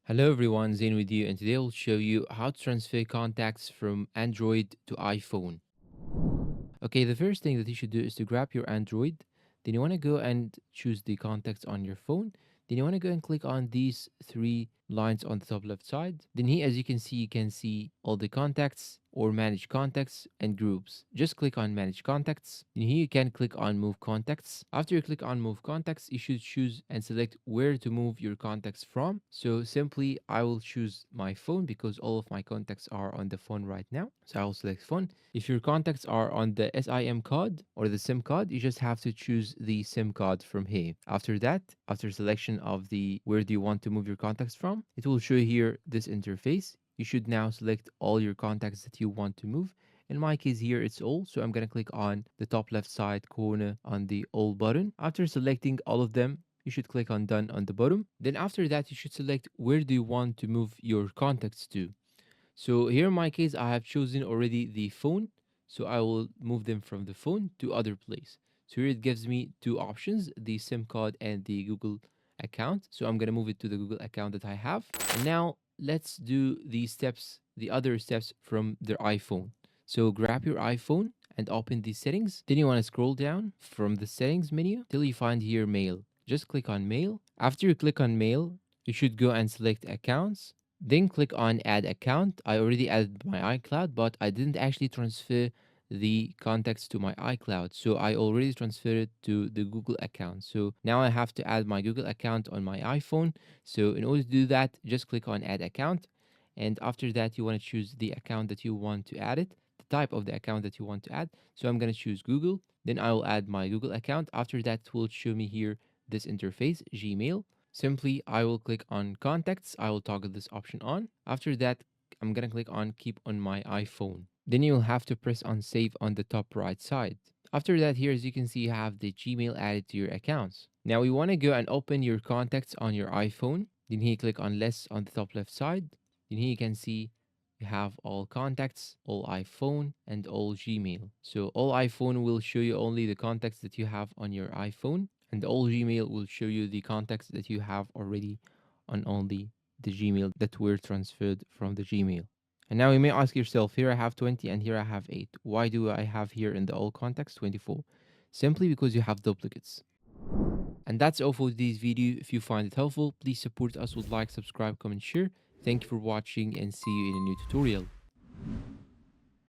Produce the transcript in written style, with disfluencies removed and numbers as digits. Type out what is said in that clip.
Hello everyone, Zain with you, and today I'll show you how to transfer contacts from Android to iPhone. Okay, the first thing that you should do is to grab your Android. Then you want to go and choose the contacts on your phone. Then you want to go and click on these three lines on the top left side. Then here, as you can see all the contacts or manage contacts and groups. Just click on manage contacts. Then here you can click on move contacts. After you click on move contacts, you should choose and select where to move your contacts from. So simply, I will choose my phone because all of my contacts are on the phone right now. So I will select phone. If your contacts are on the SIM card or the SIM card, you just have to choose the SIM card from here. After that, after selection of the where do you want to move your contacts from, it will show here this interface. You should now select all your contacts that you want to move. In my case here, it's all. So I'm going to click on the top left side corner on the all button. After selecting all of them, you should click on done on the bottom. Then after that, you should select where do you want to move your contacts to. So here in my case, I have chosen already the phone. So I will move them from the phone to other place. So here it gives me two options, the SIM card and the Google account. So I'm going to move it to the Google account that I have. And now let's do the steps, the other steps from the iPhone. So grab your iPhone and open the settings. Then you want to scroll down from the settings menu till you find here mail. Just click on mail. After you click on mail, you should go and select accounts. Then click on add account. I already added my iCloud, but I didn't actually transfer the contacts to my iCloud. So I already transferred it to the Google account. So now I have to add my Google account on my iPhone. So in order to do that, just click on add account. And after that, you want to choose the account that you want to add it, the type of the account that you want to add. So I'm going to choose Google. Then I will add my Google account. After that, it will show me here this interface, Gmail. Simply, I will click on contacts. I will toggle this option on. After that, I'm going to click on keep on my iPhone. Then you'll have to press on save on the top right side. After that, here as you can see, you have the Gmail added to your accounts. Now we want to go and open your contacts on your iPhone. Then here click on less on the top left side. Then here you can see you have all contacts, all iPhone, and all Gmail. So all iPhone will show you only the contacts that you have on your iPhone, and all Gmail will show you the contacts that you have already on only the Gmail that were transferred from the Gmail. And now you may ask yourself, here I have 20 and here I have 8. Why do I have here in the all contacts 24? Simply because you have duplicates. And that's all for this video. If you find it helpful, please support us with like, subscribe, comment, share. Thank you for watching and see you in a new tutorial.